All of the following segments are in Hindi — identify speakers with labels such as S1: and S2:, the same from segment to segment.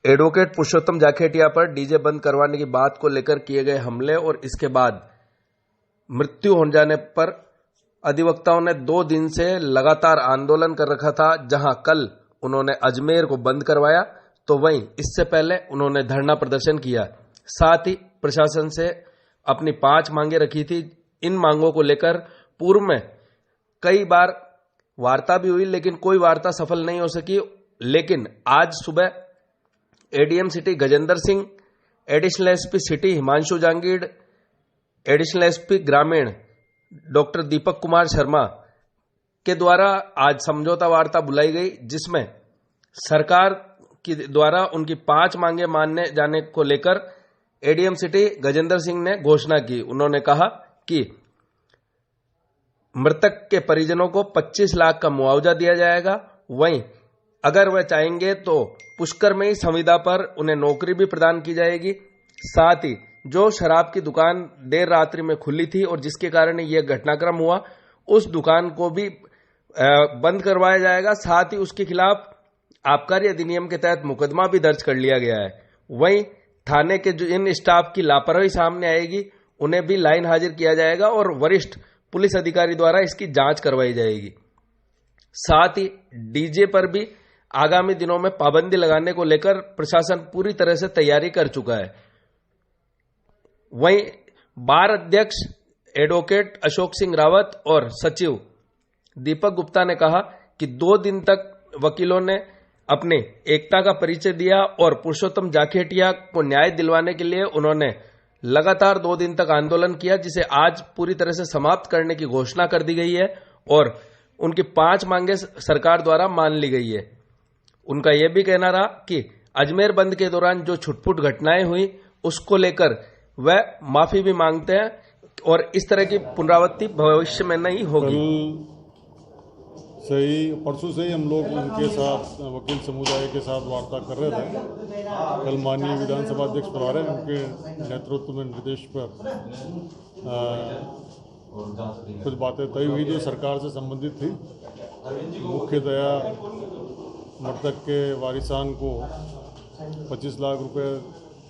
S1: एडवोकेट पुरुषोत्तम जाखेटिया पर डीजे बंद करवाने की बात को लेकर किए गए हमले और इसके बाद मृत्यु हो जाने पर अधिवक्ताओं ने 2 दिन से लगातार आंदोलन कर रखा था। जहां कल उन्होंने अजमेर को बंद करवाया तो वहीं इससे पहले उन्होंने धरना प्रदर्शन किया। साथ ही प्रशासन से अपनी 5 मांगे रखी थी। इन मांगों को लेकर पूर्व में कई बार वार्ता भी हुई लेकिन कोई वार्ता सफल नहीं हो सकी। लेकिन आज सुबह ADM city Gajendra Singh, additional SP city Himanshu Jangid, additional SP ग्रामीण डॉक्टर दीपक कुमार शर्मा के द्वारा आज समझौता वार्ता बुलाई गई, जिसमें सरकार की द्वारा उनकी 5 मांगे मानने जाने को लेकर एडीएम सिटी गजेंद्र सिंह ने घोषणा की। उन्होंने कहा कि मृतक के परिजनों को 25 लाख का मुआवजा दिया जाएगा। वहीं अगर वह चाहेंगे तो पुष्कर में ही संविदा पर उन्हें नौकरी भी प्रदान की जाएगी। साथ ही जो शराब की दुकान देर रात्रि में खुली थी और जिसके कारण यह घटनाक्रम हुआ, उस दुकान को भी बंद करवाया जाएगा। साथ ही उसके खिलाफ आबकारी अधिनियम के तहत मुकदमा भी दर्ज कर लिया गया है। वहीं थाने के जो इन स्टाफ की लापरवाही सामने आएगी उन्हें भी लाइन हाजिर किया जाएगा और वरिष्ठ पुलिस अधिकारी द्वारा इसकी जांच करवाई जाएगी। साथ ही डीजे पर भी आगामी दिनों में पाबंदी लगाने को लेकर प्रशासन पूरी तरह से तैयारी कर चुका है। वहीं बार अध्यक्ष एडवोकेट अशोक सिंह रावत और सचिव दीपक गुप्ता ने कहा कि 2 दिन तक वकीलों ने अपने एकता का परिचय दिया और पुरुषोत्तम जाखेटिया को न्याय दिलवाने के लिए उन्होंने लगातार 2 दिन तक आंदोलन किया, जिसे आज पूरी तरह से समाप्त करने की घोषणा कर दी गई है और उनकी 5 मांगे सरकार द्वारा मान ली गई है। उनका यह भी कहना रहा कि अजमेर बंद के दौरान जो छुटपुट घटनाएं हुई उसको लेकर वह माफी भी मांगते हैं और इस तरह की पुनरावृत्ति भविष्य में नहीं होगी।
S2: परसों से ही हम लोग उनके साथ वकील समुदाय के साथ वार्ता कर रहे थे। कल माननीय विधानसभा अध्यक्ष बुला रहे, उनके नेतृत्व में निर्देश पर कुछ बातें तय हुई जो सरकार से संबंधित थी। मुख्यतया मृतक के वारिसान को 25 लाख रुपए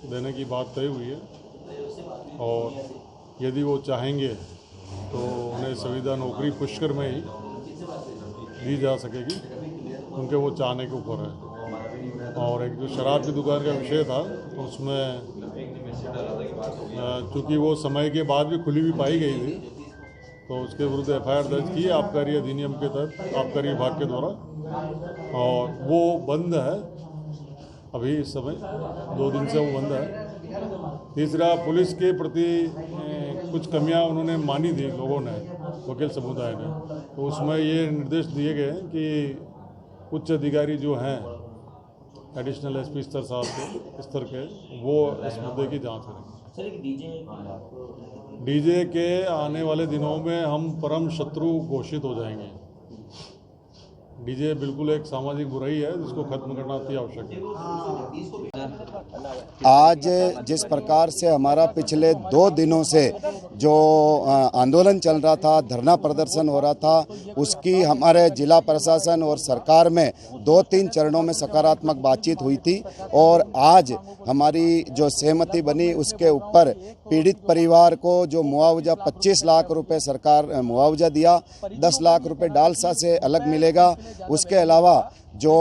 S2: देने की बात तय हुई है और यदि वो चाहेंगे तो उन्हें संविदा नौकरी पुष्कर में ही दी जा सकेगी, उनके वो चाहने के ऊपर है। और एक जो शराब की दुकान का विषय था उसमें चूँकि वो समय के बाद भी खुली हुई पाई गई थी तो उसके विरुद्ध एफआईआर दर्ज की आबकारी अधिनियम के तहत आबकारी विभाग के द्वारा, और वो बंद है अभी इस समय 2 दिन से वो बंद है। तीसरा, पुलिस के प्रति कुछ कमियां उन्होंने मानी थी लोगों ने, वकील समुदाय ने, तो उसमें ये निर्देश दिए गए हैं कि उच्च अधिकारी जो हैं एडिशनल एसपी स्तर के वो इस मुद्दे की जांच करेंगे। डीजे के आने वाले दिनों में हम परम शत्रु घोषित हो जाएंगे। डीजे बिल्कुल एक सामाजिक बुराई है जिसको खत्म करना अति आवश्यक है।
S3: आज जिस प्रकार से हमारा पिछले 2 दिनों से जो आंदोलन चल रहा था, धरना प्रदर्शन हो रहा था, उसकी हमारे जिला प्रशासन और सरकार में 2-3 चरणों में सकारात्मक बातचीत हुई थी और आज हमारी जो सहमति बनी उसके ऊपर पीड़ित परिवार को जो मुआवजा 25 लाख रुपए सरकार मुआवजा दिया, 10 लाख रुपए डालसा से अलग मिलेगा। उसके अलावा जो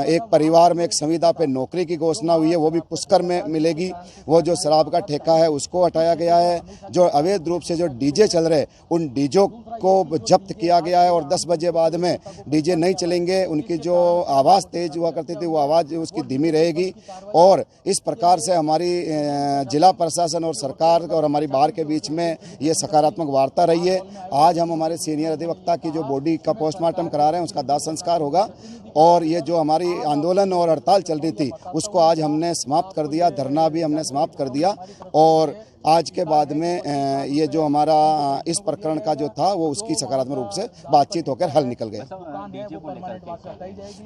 S3: एक परिवार में एक संविदा पे नौकरी की घोषणा हुई है वो भी पुष्कर में मिलेगी। वो जो शराब का ठेका है उसको हटाया गया है। जो अवैध रूप से जो डीजे चल रहे उन डीजों को जब्त किया गया है और 10 बजे बाद में डीजे नहीं चलेंगे। उनकी जो आवाज़ तेज हुआ करती थी वो आवाज़ उसकी धीमी रहेगी। और इस प्रकार से हमारी जिला प्रशासन और सरकार और हमारी बार के बीच में ये सकारात्मक वार्ता रही है। आज हम हमारे सीनियर अधिवक्ता की जो बॉडी का पोस्टमार्टम करा रहे हैं उसका दाह संस्कार होगा और ये जो हमारी आंदोलन और हड़ताल चल रही थी उसको आज हमने समाप्त कर दिया, धरना भी हमने समाप्त कर दिया और आज के बाद में ये जो हमारा इस प्रकरण का जो था वो उसकी सकारात्मक रूप से बातचीत होकर हल निकल गया।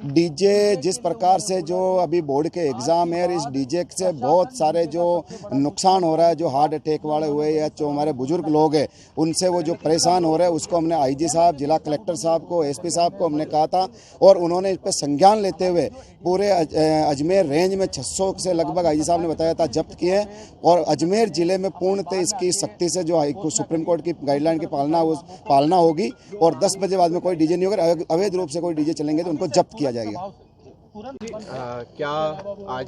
S3: डीजे जिस प्रकार से जो अभी बोर्ड के एग्ज़ाम है, इस डीजे से बहुत सारे जो नुकसान हो रहा है, जो हार्ट अटैक वाले हुए या जो हमारे बुजुर्ग लोग हैं उनसे वो जो परेशान हो रहे हैं, उसको हमने आईजी साहब, जिला कलेक्टर साहब को, एसपी साहब को हमने कहा था और उन्होंने इस पर संज्ञान लेते हुए पूरे अजमेर रेंज में 600 से लगभग आईजी साहब ने बताया था जब्त किए हैं और अजमेर जिले में पूर्णतः इसकी सख्ती से जो सुप्रीम कोर्ट की गाइडलाइन की पालना होगी और 10 बजे बाद में कोई डीजे नहीं होगा। अवैध रूप से कोई डीजे चलेंगे तो उनको जब्त किया जाएगा।
S4: क्या आज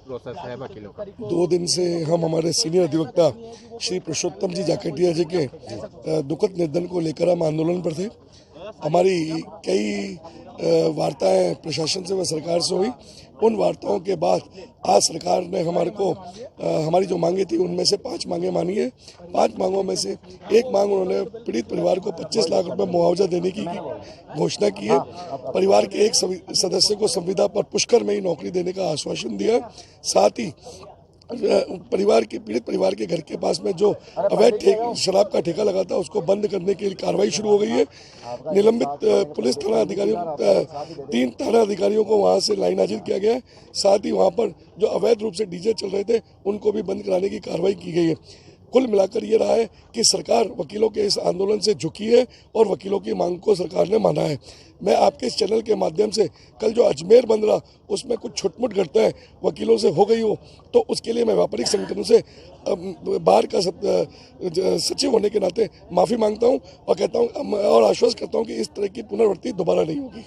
S4: प्रोसेस है वकीलों का?
S5: 2 दिन से हम हमारे सीनियर अधिवक्ता श्री पुरुषोत्तम जी जाकेटिया जी के दुखद निधन को लेकर हम आंदोलन पर थे। हमारी कई वार्ताएं प्रशासन से व सरकार से हुई। उन वार्ताओं के बाद आज सरकार ने हमारे को हमारी जो मांगे थी उनमें से 5 मांगे मानी है। 5 मांगों में से एक मांग उन्होंने पीड़ित परिवार को 25 लाख रुपए मुआवजा देने की घोषणा की है। परिवार के एक सदस्य को संविदा पर पुष्कर में ही नौकरी देने का आश्वासन दिया। साथ ही पीड़ित परिवार के घर के पास में जो अवैध शराब का ठेका लगा था उसको बंद करने के लिए कार्रवाई शुरू हो गई है। निलंबित पुलिस थाना अधिकारियों 3 थाना अधिकारियों को वहां से लाइन हाजिर किया गया है। साथ ही वहां पर जो अवैध रूप से डीजे चल रहे थे उनको भी बंद कराने की कार्रवाई की गई है। कुल मिलाकर ये रहा है कि सरकार वकीलों के इस आंदोलन से झुकी है और वकीलों की मांग को सरकार ने माना है। मैं आपके इस चैनल के माध्यम से कल जो अजमेर बंद रहा उसमें कुछ छुटमुट घटनाएं वकीलों से हो गई हो तो उसके लिए मैं व्यापारिक संगठन से बार का सचिव होने के नाते माफ़ी मांगता हूं और कहता हूं और आश्वस्त करता हूं कि इस तरह की पुनरावृत्ति दोबारा नहीं होगी।